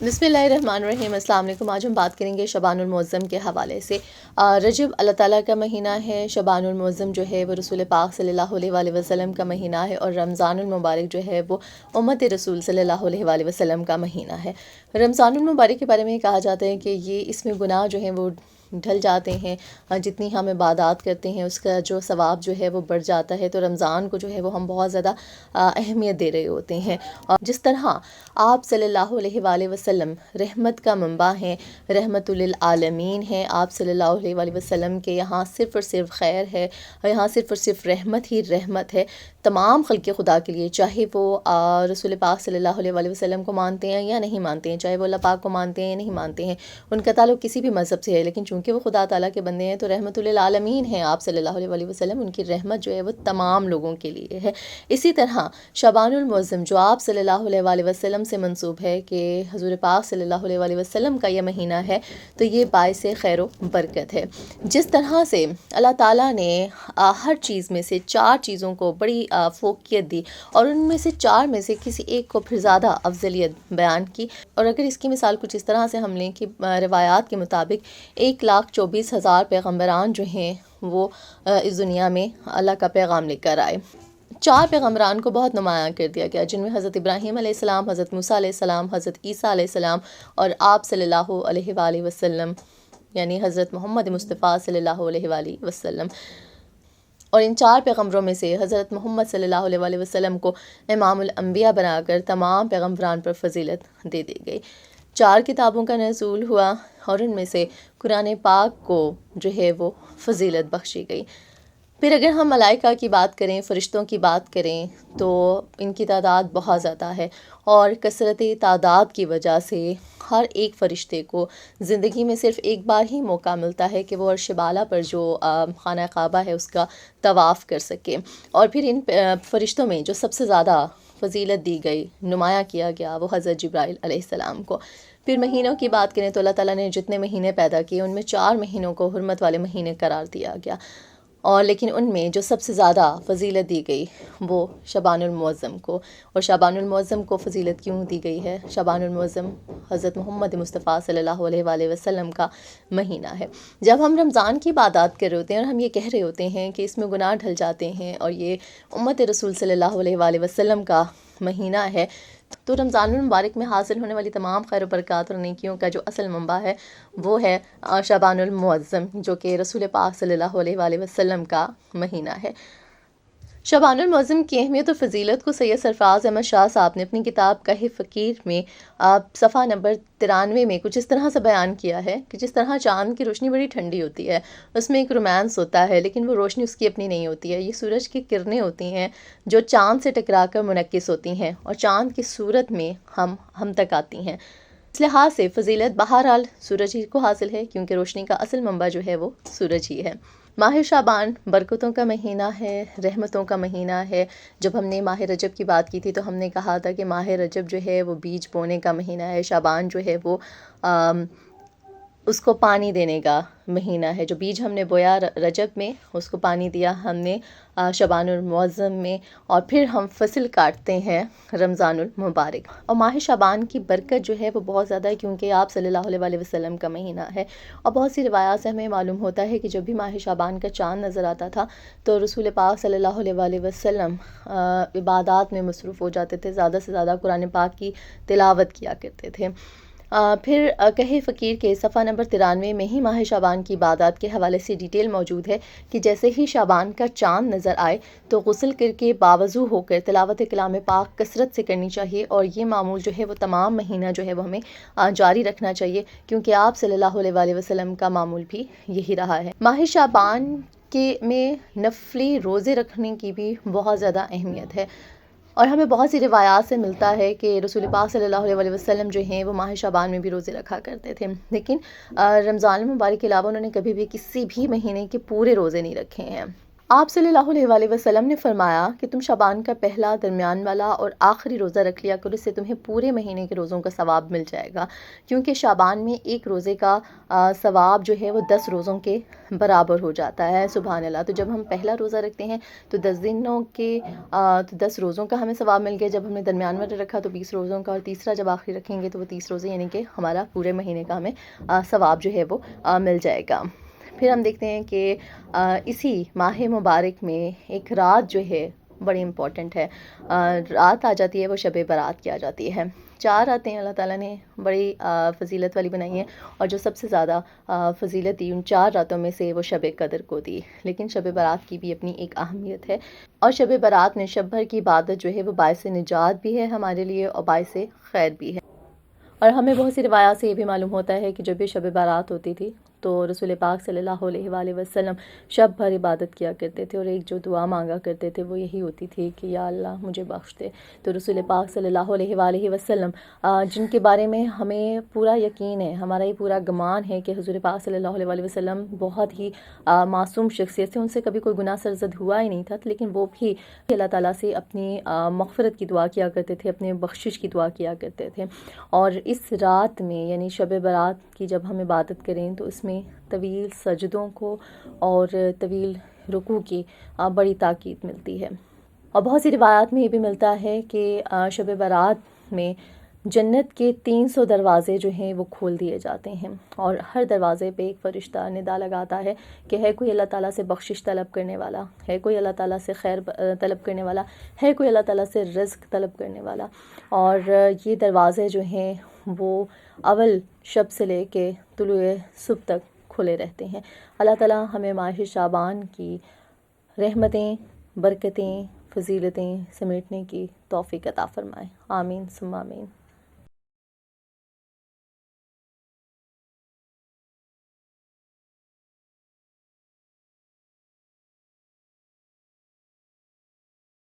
بسم اللہ الرحمن الرحیم۔ السلام علیکم۔ آج ہم بات کریں گے شعبان المعظم کے حوالے سے۔ رجب اللہ تعالیٰ کا مہینہ ہے، شعبان المعظم جو ہے وہ رسول پاک صلی اللہ علیہ وآلہ وسلم کا مہینہ ہے، اور رمضان المبارک جو ہے وہ امت رسول صلی اللہ علیہ وآلہ وسلم کا مہینہ ہے۔ رمضان المبارک کے بارے میں کہا جاتا ہے کہ اس میں گناہ جو ہیں وہ ڈھل جاتے ہیں، جتنی ہم عبادات کرتے ہیں اس کا جو ثواب جو ہے وہ بڑھ جاتا ہے۔ تو رمضان کو جو ہے وہ ہم بہت زیادہ اہمیت دے رہے ہوتے ہیں، اور جس طرح آپ صلی اللہ علیہ وآلہ وسلم رحمت کا منبع ہیں، رحمت للعالمین ہیں، آپ صلی اللہ علیہ وآلہ وسلم کے یہاں صرف اور صرف خیر ہے، اور یہاں صرف اور صرف رحمت ہی رحمت ہے تمام خلق خدا کے لیے، چاہے وہ رسول پاک صلی اللہ علیہ وآلہ وسلم کو مانتے ہیں یا نہیں مانتے ہیں، چاہے وہ اللہ پاک کو مانتے ہیں یا نہیں مانتے ہیں، ان کا تعلق کسی بھی مذہب سے ہے، لیکن چونکہ وہ خدا تعالیٰ کے بندے ہیں تو رحمت للعالمین ہیں آپ صلی اللہ علیہ وآلہ وسلم، ان کی رحمت جو ہے وہ تمام لوگوں کے لیے ہے۔ اسی طرح شعبان المعظم جو آپ صلی اللہ علیہ وآلہ وسلم سے منسوب ہے کہ حضور پاک صلی اللہ علیہ وآلہ وسلم کا یہ مہینہ ہے، تو یہ باعث خیر و برکت ہے۔ جس طرح سے اللہ تعالیٰ نے ہر چیز میں سے 4 چیزوں کو بڑی فوقیت دی، اور ان میں سے 4 میں سے کسی ایک کو پھر زیادہ افضلیت بیان کی، اور اگر اس کی مثال کچھ اس طرح سے ہم لیں کہ روایات کے مطابق 1,24,000 پیغمبران جو ہیں وہ اس دنیا میں اللہ کا پیغام لے کر آئے۔ 4 پیغمبران کو بہت نمایاں کر دیا گیا، جن میں حضرت ابراہیم علیہ السلام، حضرت موسیٰ علیہ السلام، حضرت عیسیٰ علیہ السلام، اور آپ صلی اللہ علیہ وآلہ وسلم یعنی حضرت محمد مصطفیٰ صلی اللہ علیہ وآلہ وسلم۔ اور ان 4 پیغمبروں میں سے حضرت محمد صلی اللہ علیہ وآلہ وسلم کو امام الانبیاء بنا کر تمام پیغمبران پر فضیلت دے دی گئی۔ 4 کتابوں کا نزول ہوا، اور ان میں سے قرآن پاک کو جو ہے وہ فضیلت بخشی گئی۔ پھر اگر ہم ملائکہ کی بات کریں، فرشتوں کی بات کریں، تو ان کی تعداد بہت زیادہ ہے، اور کثرت تعداد کی وجہ سے ہر ایک فرشتے کو زندگی میں صرف ایک بار ہی موقع ملتا ہے کہ وہ عرش بالا پر جو خانہ کعبہ ہے اس کا طواف کر سکے۔ اور پھر ان فرشتوں میں جو سب سے زیادہ فضیلت دی گئی، نمایاں کیا گیا، وہ حضرت جبرائیل علیہ السلام کو۔ پھر مہینوں کی بات کریں تو اللہ تعالیٰ نے جتنے مہینے پیدا کیے ان میں 4 مہینوں کو حرمت والے مہینے قرار دیا گیا، اور لیکن ان میں جو سب سے زیادہ فضیلت دی گئی وہ شعبان المعظم کو۔ اور شعبان المعظم کو فضیلت کیوں دی گئی ہے؟ شعبان المعظم حضرت محمد مصطفیٰ صلی اللہ علیہ وآلہ وسلم کا مہینہ ہے۔ جب ہم رمضان کی عبادات کر رہے ہوتے ہیں اور ہم یہ کہہ رہے ہوتے ہیں کہ اس میں گناہ ڈھل جاتے ہیں اور یہ امت رسول صلی اللہ علیہ وآلہ وسلم کا مہینہ ہے، تو رمضان المبارک میں حاصل ہونے والی تمام خیر و برکات اور نیکیوں کا جو اصل منبع ہے وہ ہے شعبان المعظم، جو کہ رسول پاک صلی اللہ علیہ وآلہ وسلم کا مہینہ ہے۔ شعبان المعظم کی اہمیت و فضیلت کو سید سرفراز احمد شاہ صاحب نے اپنی کتاب کہف فقیر میں صفحہ نمبر 93 میں کچھ اس طرح سے بیان کیا ہے کہ جس طرح چاند کی روشنی بڑی ٹھنڈی ہوتی ہے، اس میں ایک رومانس ہوتا ہے، لیکن وہ روشنی اس کی اپنی نہیں ہوتی ہے، یہ سورج کی کرنیں ہوتی ہیں جو چاند سے ٹکرا کر منعکس ہوتی ہیں اور چاند کی صورت میں ہم تک آتی ہیں۔ اس لحاظ سے فضیلت بہرحال سورج ہی کو حاصل ہے، کیونکہ روشنی کا اصل منبع جو ہے وہ سورج ہی ہے۔ ماہ شعبان برکتوں کا مہینہ ہے، رحمتوں کا مہینہ ہے۔ جب ہم نے ماہ رجب کی بات کی تھی تو ہم نے کہا تھا کہ ماہ رجب جو ہے وہ بیج بونے کا مہینہ ہے، شعبان جو ہے وہ اس کو پانی دینے کا مہینہ ہے۔ جو بیج ہم نے بویا رجب میں، اس کو پانی دیا ہم نے شعبان المعظم میں، اور پھر ہم فصل کاٹتے ہیں رمضان المبارک۔ اور ماہ شعبان کی برکت جو ہے وہ بہت زیادہ ہے، کیونکہ آپ صلی اللہ علیہ وآلہ وسلم کا مہینہ ہے، اور بہت سی روایات سے ہمیں معلوم ہوتا ہے کہ جب بھی ماہ شعبان کا چاند نظر آتا تھا تو رسول پاک صلی اللہ علیہ وآلہ وسلم عبادات میں مصروف ہو جاتے تھے، زیادہ سے زیادہ قرآن پاک کی تلاوت کیا کرتے تھے۔ پھر کہف فقیر کے صفحہ نمبر 93 میں ہی ماہ شعبان کی عبادات کے حوالے سے ڈیٹیل موجود ہے کہ جیسے ہی شعبان کا چاند نظر آئے تو غسل کر کے باوضو ہو کر تلاوت کلام پاک کثرت سے کرنی چاہیے، اور یہ معمول جو ہے وہ تمام مہینہ جو ہے وہ ہمیں جاری رکھنا چاہیے، کیونکہ آپ صلی اللہ علیہ وآلہ وسلم کا معمول بھی یہی رہا ہے۔ ماہ شعبان میں نفلی روزے رکھنے کی بھی بہت زیادہ اہمیت ہے، اور ہمیں بہت سی روایات سے ملتا ہے کہ رسول پاک صلی اللہ علیہ وآلہ وسلم جو ہیں وہ ماہ شعبان میں بھی روزے رکھا کرتے تھے، لیکن رمضان المبارک کے علاوہ انہوں نے کبھی بھی کسی بھی مہینے کے پورے روزے نہیں رکھے ہیں۔ آپ صلی اللہ علیہ وآلہ وسلم نے فرمایا کہ تم شعبان کا پہلا، درمیان والا اور آخری روزہ رکھ لیا کرو، اس سے تمہیں پورے مہینے کے روزوں کا ثواب مل جائے گا، کیونکہ شعبان میں ایک روزے کا ثواب جو ہے وہ 10 روزوں کے برابر ہو جاتا ہے۔ سبحان اللہ۔ تو جب ہم پہلا روزہ رکھتے ہیں تو 10 دنوں کے 10 روزوں کا ہمیں ثواب مل گیا، جب ہم نے درمیان والا رکھا تو 20 روزوں کا، اور تیسرا جب آخری رکھیں گے تو وہ 30 روزے، یعنی کہ ہمارا پورے مہینے کا ہمیں ثواب جو ہے وہ مل جائے گا۔ پھر ہم دیکھتے ہیں کہ اسی ماہ مبارک میں ایک رات جو ہے بڑی امپورٹنٹ ہے، رات آ جاتی ہے، وہ شب برات کی آ جاتی ہے۔ 4 راتیں اللہ تعالیٰ نے بڑی فضیلت والی بنائی ہیں، اور جو سب سے زیادہ فضیلت دی ان 4 راتوں میں سے وہ شب قدر کو دی، لیکن شب برات کی بھی اپنی ایک اہمیت ہے، اور شب برات میں شب بھر کی عبادت جو ہے وہ باعث نجات بھی ہے ہمارے لیے اور باعث خیر بھی ہے۔ اور ہمیں بہت سی روایات سے یہ بھی معلوم ہوتا ہے کہ جب یہ شب برات ہوتی تھی تو رسول پاک صلی اللہ علیہ وآلہ وسلم شب بھر عبادت کیا کرتے تھے، اور ایک جو دعا مانگا کرتے تھے وہ یہی ہوتی تھی کہ یا اللہ مجھے بخش دے۔ تو رسول پاک صلی اللہ علیہ وآلہ وسلم جن کے بارے میں ہمیں پورا یقین ہے، ہمارا یہ پورا گمان ہے کہ حضور پاک صلی اللہ علیہ وآلہ وسلم بہت ہی معصوم شخصیت سے، ان سے کبھی کوئی گناہ سرزد ہوا ہی نہیں تھا، لیکن وہ بھی اللہ تعالیٰ سے اپنی مغفرت کی دعا کیا کرتے تھے، اپنے بخشش کی دعا کیا کرتے تھے۔ اور اس رات میں یعنی شب برات کی جب ہم عبادت کریں تو اس میں طویل سجدوں کو اور طویل رکوع کی بڑی تاکید ملتی ہے، اور بہت سی روایات میں یہ بھی ملتا ہے کہ شب برات میں جنت کے 300 دروازے جو ہیں وہ کھول دیے جاتے ہیں، اور ہر دروازے پہ ایک فرشتہ ندا لگاتا ہے کہ ہے کوئی اللہ تعالیٰ سے بخشش طلب کرنے والا، ہے کوئی اللہ تعالیٰ سے خیر طلب کرنے والا، ہے کوئی اللہ تعالیٰ سے رزق طلب کرنے والا۔ اور یہ دروازے جو ہیں وہ اول شب سے لے کے طلوع صبح تک کھلے رہتے ہیں۔ اللہ تعالیٰ ہمیں ماہ شعبان کی رحمتیں، برکتیں، فضیلتیں سمیٹنے کی توفیق عطا فرمائے۔ آمین ثم آمین۔